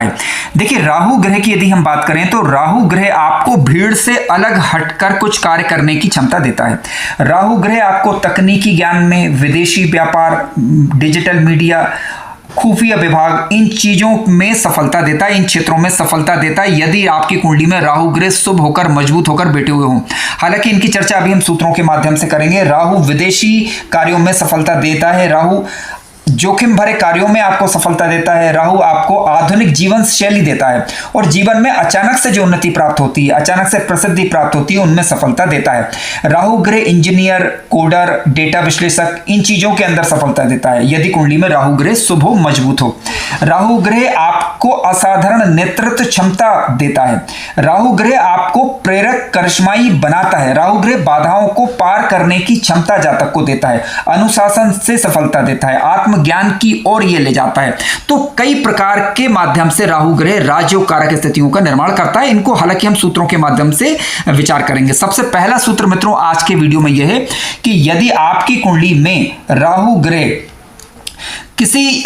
देखिए, राहु ग्रह की यदि हम बात करें तो राहु ग्रह आपको भीड़ से अलग हटकर कुछ कार्य करने की क्षमता देता है। राहु ग्रह आपको तकनीकी ज्ञान में, विदेशी व्यापार, डिजिटल मीडिया, खुफिया विभाग, इन चीजों में सफलता देता है, इन क्षेत्रों में सफलता देता है यदि आपकी कुंडली में राहु ग्रह शुभ होकर, मजबूत होकर बैठे हुए हों। हालांकि इनकी चर्चा अभी हम सूत्रों के माध्यम से करेंगे। राहु विदेशी कार्यों में सफलता देता है, राहु जोखिम भरे कार्यों में आपको सफलता देता है, राहु आपको आधुनिक जीवन शैली देता है और जीवन में अचानक से जो उन्नति प्राप्त होती है, अचानक से प्रसिद्धि प्राप्त होती है, उनमें सफलता देता है। राहु ग्रह इंजीनियर, कोडर, डेटा विश्लेषक, इन चीजों के अंदर सफलता देता है यदि कुंडली में राहु ग्रह शुभ हो, मजबूत हो। राहु ग्रह आपको असाधारण नेतृत्व क्षमता देता है। राहु ग्रह आपको प्रेरक, करिश्माई बनाता है। राहु ग्रह बाधाओं को पार करने की क्षमता जातक को देता है, अनुशासन से सफलता देता है, आत्म ज्ञान की ओर ये ले जाता है। तो कई प्रकार के माध्यम से राहु ग्रह राजयोग कारक स्थितियों का निर्माण करता है। इनको हालांकि हम सूत्रों के माध्यम से विचार करेंगे। सबसे पहला सूत्र मित्रों आज के वीडियो में यह है कि यदि आपकी कुंडली में राहु ग्रह किसी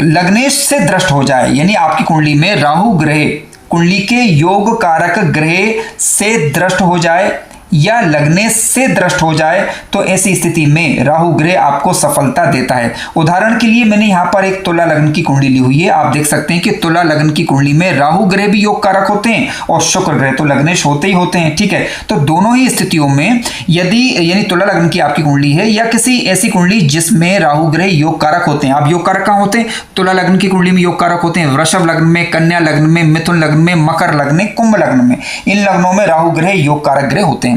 लग्नेश से दृष्ट हो जाए, यानी आपकी कुंडली में राहु ग्रह कुंडली के योग कारक ग्रह से दृष्ट हो जाए या लग्नेश से दृष्ट हो जाए, तो ऐसी स्थिति में राहु ग्रह आपको सफलता देता है। उदाहरण के लिए मैंने यहां पर एक तुला लग्न की कुंडली ली हुई है। आप देख सकते हैं कि तुला लग्न की कुंडली में राहु ग्रह भी योग कारक होते हैं और शुक्र ग्रह तो लग्नेश होते ही होते हैं, ठीक है। तो दोनों ही स्थितियों में यदि यानी तुला लग्न की आपकी कुंडली है या किसी ऐसी कुंडली जिसमें राहु ग्रह योग कारक होते हैं, आप योग कारक कहां होते हैं? तुला लग्न की कुंडली में योग कारक होते हैं वृषभ लग्न में, कन्या लग्न में, मिथुन लग्न में, मकर लग्न में, कुंभ लग्न में। इन लग्नों में राहु ग्रह योग कारक ग्रह होते हैं।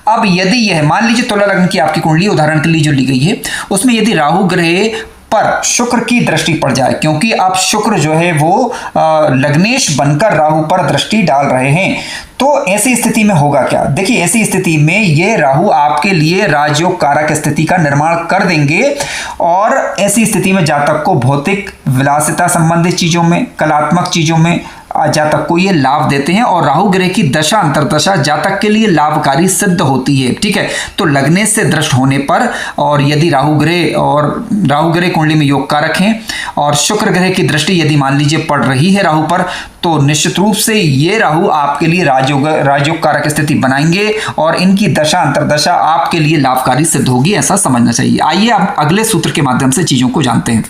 अब यदि यह मान लीजिए तुला लग्न की आपकी कुंडली उदाहरण के लिए जो ली गई है, उसमें यदि राहु ग्रह पर शुक्र की दृष्टि पड़ जाए, क्योंकि अब शुक्र जो है वो लग्नेश बनकर राहु पर दृष्टि डाल रहे हैं, तो ऐसी स्थिति में होगा क्या? देखिए, ऐसी स्थिति में ये राहु आपके लिए राजयोग कारक स्थिति का निर्माण कर देंगे और ऐसी स्थिति में जातक को भौतिक विलासिता संबंधित चीजों में, कलात्मक चीजों में जातक को ये लाभ देते हैं और राहु ग्रह की दशा अंतरदशा जातक के लिए लाभकारी सिद्ध होती है, ठीक है। तो लग्नेश से दृष्ट होने पर और यदि राहु ग्रह कुंडली में योग कारक हैं और शुक्र ग्रह की दृष्टि यदि मान लीजिए पड़ रही है राहु पर, तो निश्चित रूप से ये राहु आपके लिए राजयोग कारक स्थिति बनाएंगे और इनकी दशा अंतरदशा आपके लिए लाभकारी सिद्ध होगी, ऐसा समझना चाहिए। आइए आप अगले सूत्र के माध्यम से चीजों को जानते हैं।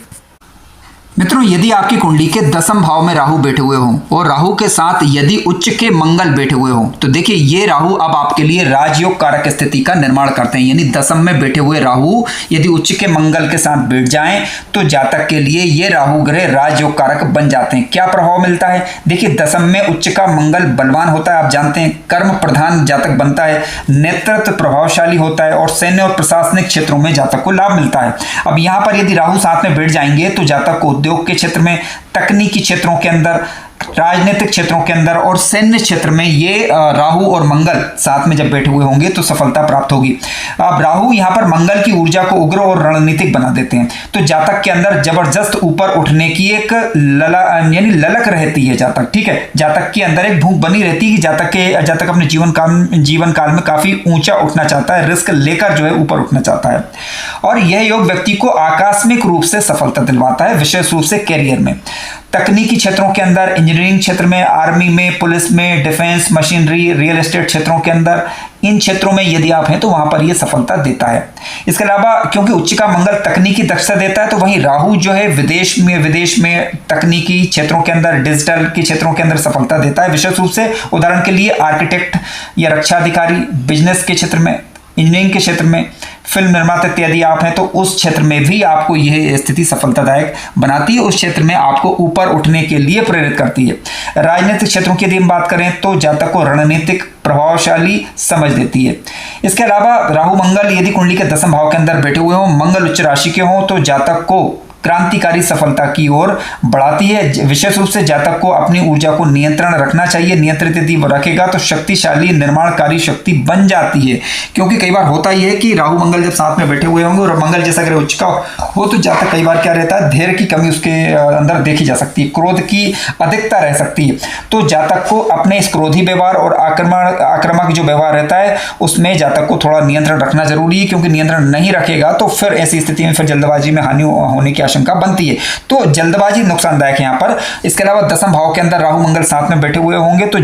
मित्रों, यदि आपकी कुंडली के दसम भाव में राहु बैठे हुए हों और राहु के साथ यदि उच्च के मंगल बैठे हुए हों, तो देखिए ये राहु अब आपके लिए राजयोग कारक स्थिति का निर्माण करते हैं। यानी दसम में बैठे हुए राहु यदि उच्च के मंगल के साथ बैठ जाएं तो जातक के लिए ये राहु ग्रह राजयोग कारक बन जाते हैं। क्या प्रभाव मिलता है? देखिए, दसम में उच्च का मंगल बलवान होता है, आप जानते हैं, कर्म प्रधान जातक बनता है, नेतृत्व प्रभावशाली होता है और सैन्य और प्रशासनिक क्षेत्रों में जातक को लाभ मिलता है। अब यहां पर यदि राहु साथ में बैठ जाएंगे तो जातक को उद्योग के क्षेत्र में, तकनीकी क्षेत्रों के अंदर, राजनीतिक क्षेत्रों के अंदर और सैन्य क्षेत्र में ये राहु और मंगल साथ में जब बैठे हुए होंगे तो सफलता प्राप्त होगी। अब राहु यहां पर मंगल की ऊर्जा को उग्र और रणनीतिक बना देते हैं, तो जातक के अंदर जबरदस्त ऊपर उठने की एक ललक रहती है जातक, ठीक है। जातक के अंदर एक भूख बनी रहती है कि जातक अपने जीवन काल में काफी ऊंचा उठना चाहता है, रिस्क लेकर जो है ऊपर उठना चाहता है और यह योग व्यक्ति को आकस्मिक रूप से सफलता दिलवाता है, विशेष रूप से कैरियर में, तकनीकी क्षेत्रों के अंदर, इंजीनियरिंग क्षेत्र में, आर्मी में, पुलिस में, डिफेंस, मशीनरी, रियल एस्टेट क्षेत्रों के अंदर, इन क्षेत्रों में यदि आप हैं तो वहां पर यह सफलता देता है। इसके अलावा क्योंकि उच्च का मंगल तकनीकी दक्षता देता है, तो वहीं राहु जो है विदेश में तकनीकी क्षेत्रों के अंदर, डिजिटल के क्षेत्रों के अंदर सफलता देता है, विशेष रूप से उदाहरण के लिए आर्किटेक्ट या रक्षा अधिकारी, बिजनेस के क्षेत्र में, इंजीनियरिंग के क्षेत्र में, फिल्म निर्माता इत्यादि आप हैं तो उस क्षेत्र में भी आपको यह स्थिति सफलतादायक बनाती है, उस क्षेत्र में आपको ऊपर उठने के लिए प्रेरित करती है। राजनीतिक क्षेत्रों की यदि हम बात करें तो जातक को रणनीतिक प्रभावशाली समझ देती है। इसके अलावा राहु मंगल यदि कुंडली के दसम भाव के अंदर बैठे हुए हों, मंगल उच्च राशि के हों, तो जातक को क्रांतिकारी सफलता की ओर बढ़ाती है। विशेष रूप से जातक को अपनी ऊर्जा को नियंत्रण रखना चाहिए, नियंत्रित यदि रखेगा तो शक्तिशाली निर्माणकारी शक्ति बन जाती है, क्योंकि कई बार होता ही है कि राहु मंगल जब साथ में बैठे हुए होंगे और मंगल जैसा अगर उच्च का हो तो जातक कई बार क्या रहता है, धैर्य की कमी उसके अंदर देखी जा सकती है, क्रोध की अधिकता रह सकती है। तो जातक को अपने इस क्रोधी व्यवहार और आक्रामक जो व्यवहार रहता है उसमें जातक को थोड़ा नियंत्रण रखना जरूरी है, क्योंकि नियंत्रण नहीं रखेगा तो फिर ऐसी स्थिति में फिर जल्दबाजी में हानि होने की आशंका बनती है। तो जल्दबाजी नुकसानदायक है यहाँ पर। इसके अलावा दसम भाव के अंदर राहु मंगल साथ में बैठे हुए होंगे तो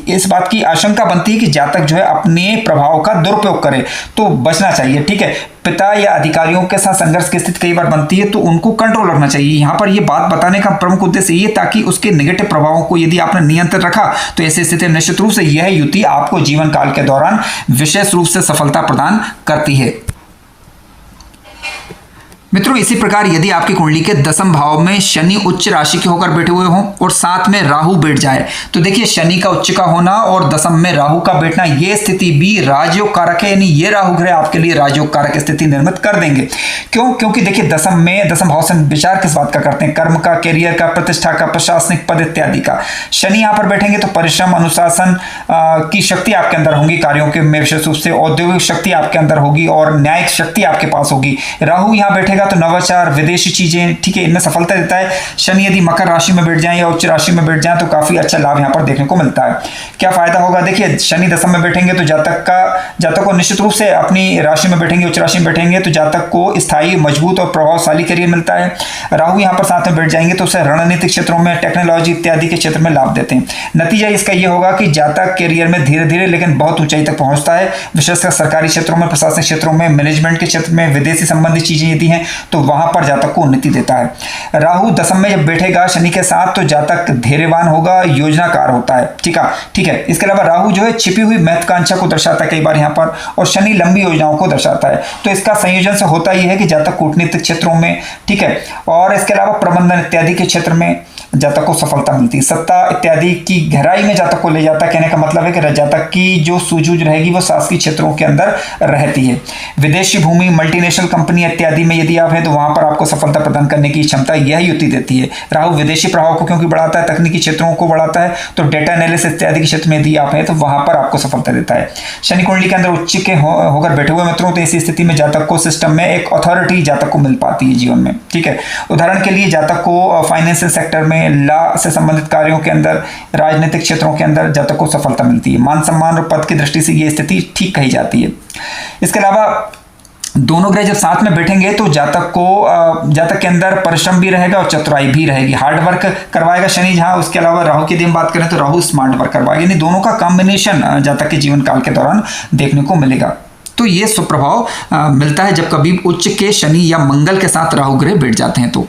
इस बात की आशंका बनती है कि जातक जो है अपने प्रभाव का दुरुपयोग करे, तो बचना चाहिए। ठीक है, पिता या अधिकारियों के साथ संघर्ष की स्थिति कई बार बनती है तो उनको कंट्रोल रखना चाहिए। यहाँ पर ये बात बताने का प्रमुख उद्देश्य ये ताकि उसके नेगेटिव प्रभावों को यदि आपने नियंत्रण रखा तो ऐसी स्थिति में निश्चित रूप से यह युति आपको जीवन काल के दौरान विशेष रूप से सफलता प्रदान करती है। मित्रों, इसी प्रकार यदि आपकी कुंडली के दसम भाव में शनि उच्च राशि के होकर बैठे हुए हों और साथ में राहु बैठ जाए तो देखिए शनि का उच्च का होना और दसम में राहु का बैठना ये स्थिति भी राजयोग कारक है, यानी ये राहु ग्रह आपके लिए राजयोग कारक स्थिति निर्मित कर देंगे। क्यों? क्योंकि देखिए दसम भाव से विचार किस बात का करते हैं? कर्म का, कैरियर का, प्रतिष्ठा का, प्रशासनिक पद इत्यादि का। शनि यहाँ पर बैठेंगे तो परिश्रम, अनुशासन की शक्ति आपके अंदर होगी, कार्यों के में विशेष रूप से औद्योगिक शक्ति आपके अंदर होगी और न्यायिक शक्ति आपके पास होगी। राहु यहाँ बैठेगा तो नवाचार, विदेशी चीजें, ठीक है, इनमें सफलता देता है। शनि यदि मकर राशि में बैठ जाए या उच्च राशि में बैठ जाए तो काफी अच्छा लाभ यहाँ पर देखने को मिलता है। क्या फायदा होगा? देखिए शनि दसम में बैठेंगे तो जातक को निश्चित रूप से अपनी राशि में बैठेंगे, उच्च राशि में बैठेंगे तो जातक को स्थायी, मजबूत और प्रभावशाली करियर मिलता है। राहु यहाँ पर साथ में बैठ जाएंगे तो उसे रणनीतिक क्षेत्रों में, टेक्नोलॉजी इत्यादि के क्षेत्र में लाभ देते हैं। नतीजा इसका यह होगा कि जातक करियर में धीरे धीरे लेकिन बहुत ऊंचाई तक पहुंचता है, विशेषकर सरकारी क्षेत्रों में, प्रशासनिक क्षेत्रों में, मैनेजमेंट के क्षेत्र में, विदेशी संबंधित चीजें यदि हैं तो वहां पर जातक को उन्नति देता है। राहु दसम में जब बैठेगा शनि के साथ तो जातक धैर्यवान होगा, योजनाकार होता है। ठीक है। इसके अलावा राहु जो है छिपी हुई महत्वाकांक्षा को दर्शाता है कई बार यहाँ पर, और शनि लंबी योजनाओं को दर्शाता है। तो इसका संयोजन से होता यह है कि जातक कूटनीतिक क्षेत्रों में, ठीक है, और इसके अलावा प्रबंधन इत्यादि के क्षेत्र में जातक को सफलता मिलती है। सत्ता इत्यादि की गहराई में जातक को ले जाता है। कहने का मतलब है कि जातक की जो सूझबूझ रहेगी वो शासकीय क्षेत्रों के अंदर रहती है। विदेशी भूमि, मल्टीनेशनल कंपनी इत्यादि में यदि आप हैं तो वहां पर आपको सफलता प्रदान करने की क्षमता यह युति देती है। राहु विदेशी प्रभाव को क्योंकि बढ़ाता है, तकनीकी क्षेत्रों को बढ़ाता है, तो डेटा एनालिसिस इत्यादि के क्षेत्र में यदि आप हैं तो वहां पर आपको सफलता देता है। शनि कुंडली के अंदर उच्च के होकर बैठे हुए मित्रों तो ऐसी स्थिति में जातक को सिस्टम में एक अथॉरिटी जातक को मिल पाती है जीवन में। ठीक है, उदाहरण के लिए जातक को फाइनेंशियल सेक्टर में, लॉ से संबंधित कार्यों के अंदर, राजनीतिक क्षेत्रों के अंदर जातक को सफलता मिलती है। मान सम्मान और पद की दृष्टि से यह स्थिति ठीक कही जाती है। इसके अलावा दोनों ग्रह जब साथ में बैठेंगे तो जातक के अंदर परिश्रम भी रहेगा और चतुराई भी रहेगी। हार्ड वर्क करवाएगा शनि जहां, उसके अलावा राहु की यदि हम बात करें तो राहु स्मार्ट वर्क करवाएगा, यानी दोनों का कॉम्बिनेशन जातक के जीवन काल के दौरान देखने को मिलेगा। तो ये सुप्रभाव मिलता है जब कभी उच्च के शनि या मंगल के साथ राहु ग्रह बैठ जाते हैं। तो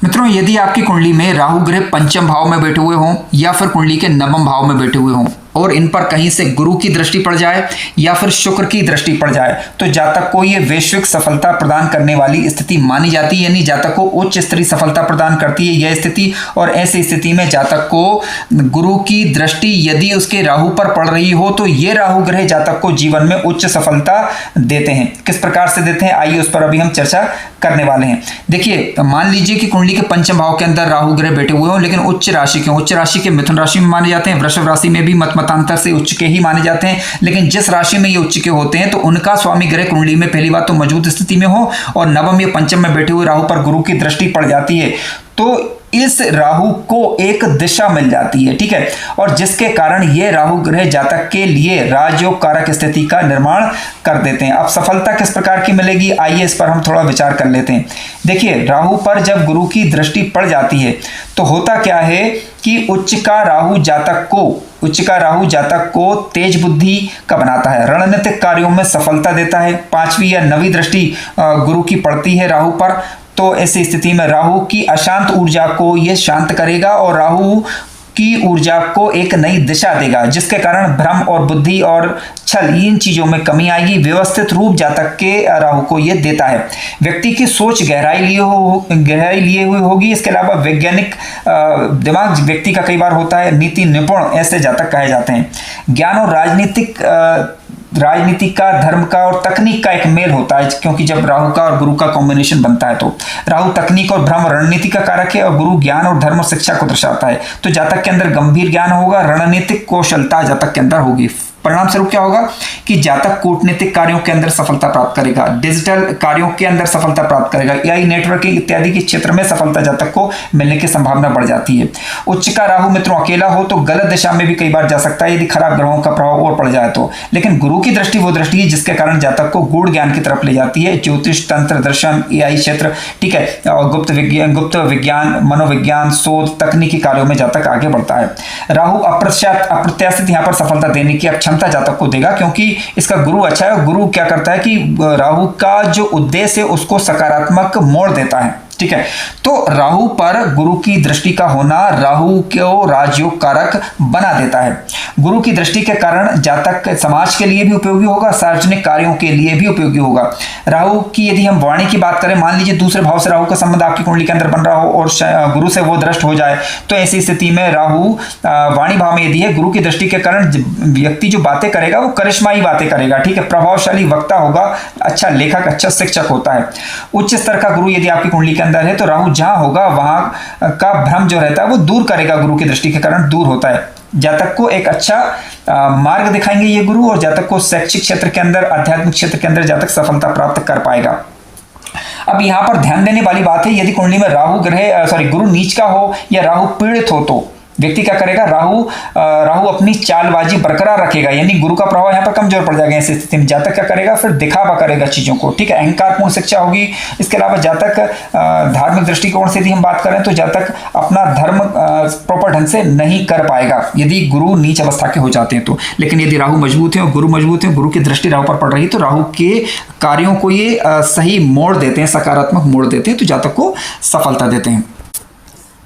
मित्रों, यदि आपकी कुंडली में राहु ग्रह पंचम भाव में बैठे हुए हों या फिर कुंडली के नवम भाव में बैठे हुए हों और इन पर कहीं से गुरु की दृष्टि पड़ जाए या फिर शुक्र की दृष्टि पड़ जाए तो जातक को ये वैश्विक सफलता प्रदान करने वाली स्थिति मानी जाती है, यानी जातक को उच्च स्तरीय सफलता प्रदान करती है यह स्थिति। और ऐसी स्थिति में जातक को गुरु की दृष्टि यदि उसके राहु पर पड़ रही हो तो ये राहु ग्रह जातक को जीवन में उच्च सफलता देते हैं। किस प्रकार से देते हैं आइए उस पर अभी हम चर्चा करने वाले हैं। देखिए, मान लीजिए कि कुंडली के पंचम भाव के अंदर राहु ग्रह बैठे हुए हों लेकिन उच्च राशि के मिथुन राशि में माने जाते हैं, वृषभ राशि में भी मतांतर से उच्च के ही माने जाते हैं, लेकिन जिस राशि में ये उच्च के होते हैं तो उनका स्वामी ग्रह कुंडली में पहली बात तो मजबूत स्थिति में हो और नवम या पंचम में बैठे हुए राहु पर गुरु की दृष्टि पड़ जाती है तो इस राहु को एक दिशा मिल जाती है। ठीक है, और जिसके कारण ये राहु ग्रह जातक के लिए राजयोग कारक स्थिति का निर्माण कर देते हैं। अब सफलता किस प्रकार की मिलेगी आइए इस पर हम थोड़ा विचार कर लेते हैं। देखिए, राहु पर जब गुरु की दृष्टि पड़ जाती है तो होता क्या है कि उच्च का राहु जातक को तेज बुद्धि का बनाता है, रणनीतिक कार्यों में सफलता देता है। पांचवी या नवी दृष्टि गुरु की पड़ती है राहु पर, तो ऐसी स्थिति में राहु की अशांत ऊर्जा को यह शांत करेगा और राहु की ऊर्जा को एक नई दिशा देगा, जिसके कारण भ्रम और बुद्धि और छल इन चीजों में कमी आएगी। व्यवस्थित रूप जातक के राहु को यह देता है। व्यक्ति की सोच गहराई लिए हुई होगी। इसके अलावा वैज्ञानिक दिमाग व्यक्ति का कई बार होता है, नीति निपुण ऐसे जातक कहे जाते हैं। ज्ञान और राजनीति का, धर्म का और तकनीक का एक मेल होता है, क्योंकि जब राहु का और गुरु का कॉम्बिनेशन बनता है तो राहु तकनीक और भ्रम रणनीति का कारक है और गुरु ज्ञान और धर्म और शिक्षा को दर्शाता है। तो जातक के अंदर गंभीर ज्ञान होगा, रणनीतिक कौशलता जातक के अंदर होगी। परिणाम स्वरूप क्या होगा कि जातक कूटनीतिक कार्यों के अंदर सफलता प्राप्त करेगा, डिजिटल कार्यों के अंदर सफलता प्राप्त करेगा, एआई नेटवर्किंग इत्यादि के क्षेत्र में सफलता जातक को मिलने की संभावना बढ़ जाती है। उच्च का राहु मित्रों अकेला हो तो गलत दिशा में भी कई बार जा सकता है यदि खराब ग्रहों का प्रभाव और पड़ जाए तो, लेकिन गुरु की दृष्टि वो दृष्टि है जिसके कारण जातक को गूढ़ ज्ञान की तरफ ले जाती है, ज्योतिष, तंत्र, दर्शन, एआई क्षेत्र, ठीक है, और गुप्त विज्ञान, मनोविज्ञान, शोध, तकनीकी कार्यों में जातक आगे बढ़ता है। राहु अप्रत्याशित यहाँ पर सफलता देने की क्षमता जातक को देगा, क्योंकि इसका गुरु अच्छा है। गुरु क्या करता है कि राहु का जो उद्देश्य है उसको सकारात्मक मोड़ देता है, ठीक है। तो राहु पर गुरु की दृष्टि का होना राहु को राजयोग कारक बना देता है। गुरु की दृष्टि के कारण जातक समाज के लिए भी उपयोगी होगा, सार्वजनिक कार्यों के लिए भी उपयोगी होगा। राहु की यदि हम वाणी की बात करें, मान लीजिए दूसरे भाव से राहु का संबंध आपकी कुंडली के अंदर बन रहा हो और गुरु से वो दृष्ट हो जाए, तो ऐसी स्थिति में राहु वाणी भाव में यदि है, गुरु की दृष्टि के कारण व्यक्ति जो बातें करेगा वो करिश्माई बातें करेगा, ठीक है, प्रभावशाली वक्ता होगा, अच्छा लेखक, अच्छा शिक्षक होता है। उच्च स्तर का गुरु यदि आपकी कुंडली के अंदर है तो राहु जहां होगा वहां का भ्रम जो रहता है वो दूर करेगा, गुरु की दृष्टि के कारण दूर होता है। जातक को एक अच्छा मार्ग दिखाएंगे ये गुरु, और जातक को शैक्षिक क्षेत्र के अंदर, आध्यात्मिक क्षेत्र के अंदर जातक सफलता प्राप्त कर पाएगा। अब यहां पर ध्यान देने वाली बात है, यदि कुंडली में गुरु नीच का हो या राहु पीड़ित हो तो व्यक्ति क्या करेगा, राहु अपनी चालबाजी बरकरार रखेगा, यानी गुरु का प्रभाव यहाँ पर कमजोर पड़ जाएगा। ऐसी स्थिति में जातक क्या करेगा, फिर दिखावा करेगा चीजों को, ठीक है, अहंकारपूर्ण शिक्षा होगी। इसके अलावा जातक धार्मिक दृष्टिकोण से यदि हम बात करें तो जातक अपना धर्म प्रॉपर ढंग से नहीं कर पाएगा यदि गुरु नीच अवस्था के हो जाते हैं तो। लेकिन यदि राहु मजबूत है और गुरु मजबूत है, गुरु की दृष्टि राहु पर पड़ रही है, तो राहु के कार्यों को ये सही मोड़ देते हैं, सकारात्मक मोड़ देते हैं, तो जातक को सफलता देते हैं।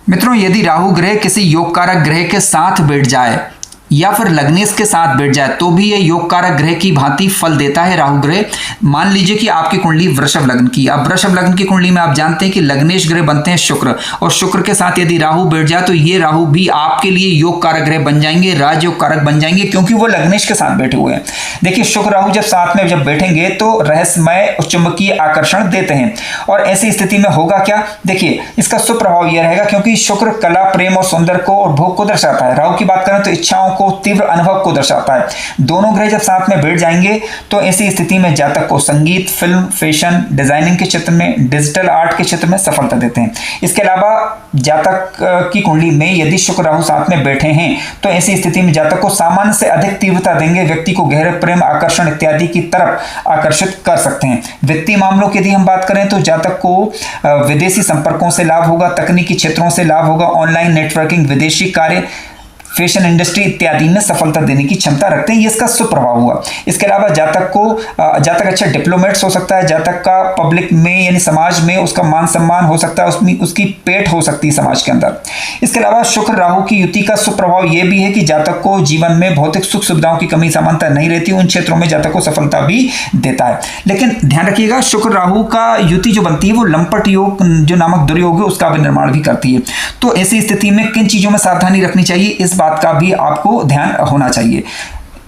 मित्रों, यदि राहु ग्रह किसी योग कारक ग्रह के साथ बैठ जाए या फिर लग्नेश के साथ बैठ जाए तो भी ये योग कारक ग्रह की भांति फल देता है राहु ग्रह। मान लीजिए कि आपकी कुंडली वृषभ लग्न की, अब वृषभ लग्न की कुंडली में आप जानते हैं कि लग्नेश ग्रह बनते हैं शुक्र, और शुक्र के साथ यदि राहु बैठ जाए तो ये राहु भी आपके लिए योग कारक ग्रह बन जाएंगे, राजयोग कारक बन जाएंगे, क्योंकि वो लग्नेश के साथ बैठे हुए हैं। देखिए, शुक्र राहु जब साथ में जब बैठेंगे तो रहस्यमय चुंबकीय आकर्षण देते हैं, और ऐसी स्थिति में होगा क्या, देखिए इसका सुप्रभाव यह रहेगा, क्योंकि शुक्र कला, प्रेम और सौंदर्य को और भोग को दर्शाता है। राहु की बात करें तो इच्छाओं को, तीव्र अनुभव को दर्शाता है। दोनों ग्रह जब साथ में बैठ जाएंगे तो ऐसी स्थिति में जातक को संगीत, फिल्म, फैशन, डिजाइनिंग के क्षेत्र में, डिजिटल आर्ट के क्षेत्र में सफलता देते हैं। इसके अलावा जातक की कुंडली में यदि शुक्र राहु साथ में बैठे हैं तो ऐसी स्थिति में जातक को सामान्य से अधिक तीव्रता देंगे, व्यक्ति को गहरे प्रेम, आकर्षण इत्यादि की तरफ आकर्षित कर सकते हैं। वित्तीय मामलों की यदि हम बात करें तो जातक को विदेशी संपर्कों से लाभ होगा, तकनीकी क्षेत्रों से लाभ होगा, ऑनलाइन नेटवर्किंग, विदेशी कार्य, फैशन इंडस्ट्री इत्यादि में सफलता देने की क्षमता रखते हैं, ये इसका सुप्रभाव हुआ। इसके अलावा जातक अच्छा डिप्लोमेट्स हो सकता है, जातक का पब्लिक में यानी समाज में उसका मान सम्मान हो सकता है, उसमें उसकी पेट हो सकती है समाज के अंदर। इसके अलावा शुक्र राहु की युति का सुप्रभाव यह भी है कि जातक को जीवन में भौतिक सुख सुविधाओं की कमी सामान्यता नहीं रहती, उन क्षेत्रों में जातक को सफलता भी देता है। लेकिन ध्यान रखिएगा, शुक्र राहु का युति जो बनती है वो लंपट योग जो नामक दुर्योग है उसका भी निर्माण भी करती है। तो ऐसी स्थिति में किन चीजों में सावधानी रखनी चाहिए, इस बात का भी आपको ध्यान होना चाहिए।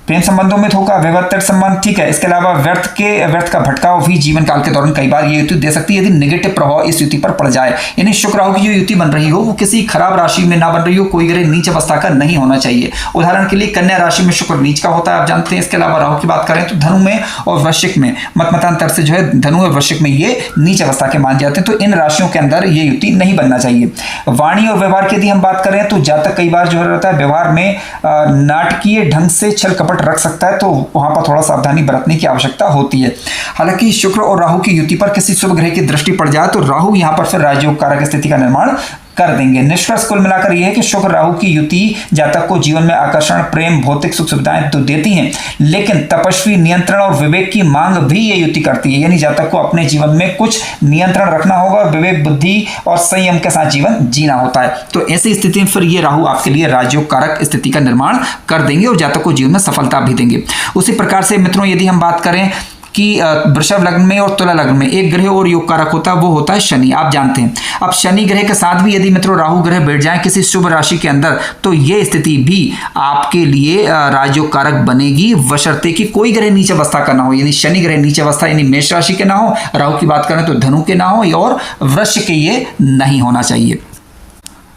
प्रेम संबंधों में धोखा, विवाद संबंध, ठीक है। इसके अलावा व्यर्थ का भटकाव भी जीवन काल के दौरान कई बार ये युति दे सकती है यदि नेगेटिव प्रभाव इस युति पर पड़ जाए, यानी शुक्र राहु की जो युति बन रही हो वो किसी खराब राशि में ना बन रही हो, कोई ग्रह नीच अवस्था का नहीं होना चाहिए। उदाहरण के लिए कन्या राशि में शुक्र नीच का होता है, आप जानते हैं। इसके अलावा राहु की बात करें तो धनु में और वृश्चिक में, मतमतांतर से जो है धनु और वृश्चिक में ये नीच अवस्था के मान जाते हैं, तो इन राशियों के अंदर ये युति नहीं बनना चाहिए। वाणी और व्यवहार की यदि हम बात करें तो जातक कई बार जो रहता है व्यवहार में नाटकीय ढंग से छल कपट रख सकता है, तो वहां पर थोड़ा सावधानी बरतने की आवश्यकता होती है। हालांकि शुक्र और राहु की युति पर किसी शुभ ग्रह की दृष्टि पड़ जाए तो राहु यहां पर फिर राजयोग कारक स्थिति का निर्माण कर देंगे। निष्कर्ष कुल मिलाकर यह है कि शुक्र राहु की युति जातक को जीवन में आकर्षण, प्रेम, भौतिक सुख सुविधाएं तो देती हैं, लेकिन तपस्वी, नियंत्रण और विवेक की मांग भी ये युति करती है, यानी जातक को अपने जीवन में कुछ नियंत्रण रखना होगा और विवेक, बुद्धि और संयम के साथ जीवन जीना होता है। तो ऐसी स्थिति में फिर ये राहु आपके लिए राजयोग कारक स्थिति का निर्माण कर देंगे और जातक को जीवन में सफलता भी देंगे। उसी प्रकार से मित्रों, यदि हम बात करें कि वृषभ लग्न में और तुला लग्न में एक ग्रह और योग कारक होता है, वो होता है शनि, आप जानते हैं। अब शनि ग्रह के साथ भी यदि मित्रों राहु ग्रह बैठ जाए किसी शुभ राशि के अंदर तो ये स्थिति भी आपके लिए राजयोग कारक बनेगी, बशर्ते कि कोई ग्रह नीच अवस्था का ना हो, यानी शनि ग्रह नीच अवस्था यानी मेष राशि के ना हो, राहु की बात करें तो धनु के ना हो और वृश्चिक के ये नहीं होना चाहिए।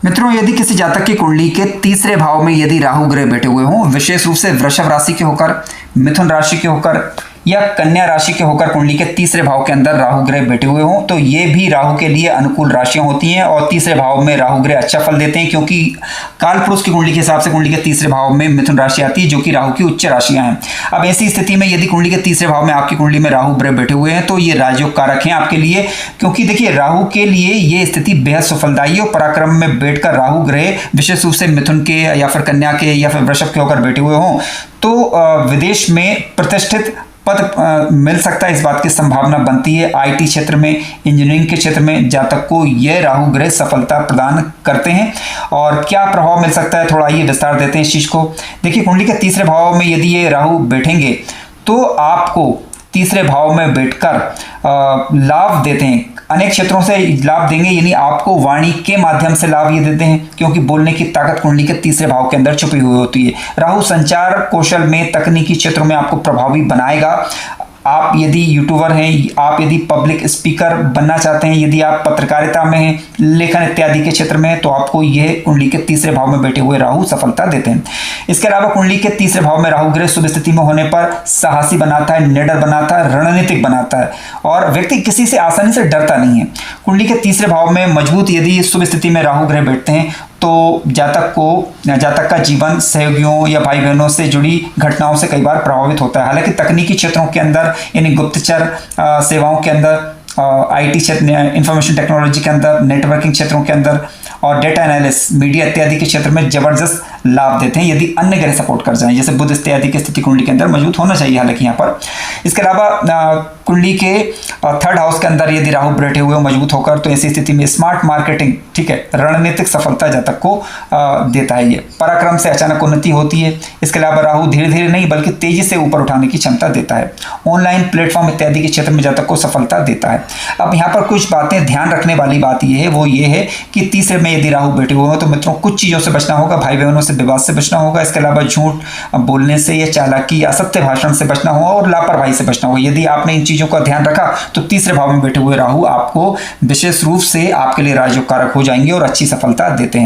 मित्रों, यदि किसी जातक की कुंडली के तीसरे भाव में यदि राहु ग्रह बैठे हुए हों, विशेष रूप से वृषभ राशि के होकर, मिथुन राशि के होकर या कन्या राशि के होकर कुंडली के तीसरे भाव के अंदर राहु ग्रह बैठे हुए हों, तो ये भी राहु के लिए अनुकूल राशियां होती हैं और तीसरे भाव में राहु ग्रह अच्छा फल देते हैं, क्योंकि काल पुरुष की कुंडली के हिसाब से कुंडली के तीसरे भाव में मिथुन राशि आती है, जो कि राहु की उच्च राशियां हैं। अब ऐसी स्थिति में यदि कुंडली के तीसरे भाव में आपकी कुंडली में राहु ग्रह बैठे हुए हैं, तो ये राजयोग कारक हैं आपके लिए, क्योंकि देखिए राहु के लिए ये स्थिति बेहद सफलदायी और पराक्रम में बैठकर राहु ग्रह विशेष रूप से मिथुन के या फिर कन्या के या फिर वृषभ के होकर बैठे हुए हों, तो विदेश में प्रतिष्ठित पद मिल सकता है, इस बात की संभावना बनती है। आईटी क्षेत्र में, इंजीनियरिंग के क्षेत्र में जातक को यह राहु ग्रह सफलता प्रदान करते हैं। और क्या प्रभाव मिल सकता है, थोड़ा ये विस्तार देते हैं इस चीज को। देखिए कुंडली के तीसरे भाव में यदि ये राहु बैठेंगे तो आपको तीसरे भाव में बैठकर लाभ देते हैं, अनेक क्षेत्रों से लाभ देंगे, यानी आपको वाणी के माध्यम से लाभ ये देते हैं, क्योंकि बोलने की ताकत कुंडली के तीसरे भाव के अंदर छुपी हुई होती है। राहु संचार कौशल में, तकनीकी क्षेत्रों में आपको प्रभावी बनाएगा। आप यदि यूट्यूबर हैं, आप यदि पब्लिक स्पीकर बनना चाहते हैं, यदि आप पत्रकारिता में हैं, लेखन इत्यादि के क्षेत्र में हैं, तो आपको यह कुंडली के तीसरे भाव में बैठे हुए राहु सफलता देते हैं। इसके अलावा कुंडली के तीसरे भाव में राहु ग्रह शुभ स्थिति में होने पर साहसी बनाता है, निडर बनाता है, रणनीतिक बनाता है और व्यक्ति किसी से आसानी से डरता नहीं है। कुंडली के तीसरे भाव में मजबूत यदि शुभ स्थिति में राहु ग्रह बैठते हैं, तो जातक का जीवन सहयोगियों या भाई बहनों से जुड़ी घटनाओं से कई बार प्रभावित होता है। हालांकि तकनीकी क्षेत्रों के अंदर, यानी गुप्तचर सेवाओं के अंदर, आईटी क्षेत्र, इंफॉर्मेशन टेक्नोलॉजी के अंदर, नेटवर्किंग क्षेत्रों के अंदर और डेटा एनालिसिस, मीडिया इत्यादि के क्षेत्र में जबरदस्त लाभ देते हैं, यदि अन्य ग्रह सपोर्ट कर जाएं, जैसे बुध इत्यादि की स्थिति कुंडली के अंदर मजबूत होना चाहिए हालांकि यहाँ पर। इसके अलावा कुंडली के थर्ड हाउस के अंदर यदि राहु बैठे हुए मजबूत होकर, तो ऐसी स्थिति में स्मार्ट मार्केटिंग, ठीक है, रणनीतिक सफलता जातक को देता है। ये पराक्रम से अचानक उन्नति होती है। इसके अलावा राहु धीरे धीरे नहीं बल्कि तेजी से ऊपर उठाने की क्षमता देता है। ऑनलाइन प्लेटफॉर्म इत्यादि के क्षेत्र में जातक को सफलता देता है। अब यहाँ पर कुछ बातें ध्यान रखने वाली बात ये है, वो ये है कि तीसरे में यदि राहु बैठे हुए हो तो मित्रों कुछ चीज़ों से बचना होगा, भाई बहनों से विवाद से बचना होगा। इसके अलावा झूठ बोलने से या चालाकी या असत्य भाषण से बचना होगा और लापरवाही से बचना होगा। यदि आपने इन चीज़ों का ध्यान रखा तो तीसरे भाव में बैठे हुए राहु आपको विशेष रूप से आपके लिए राजयोग कारक हो जाएंगे और अच्छी सफलता देते हैं।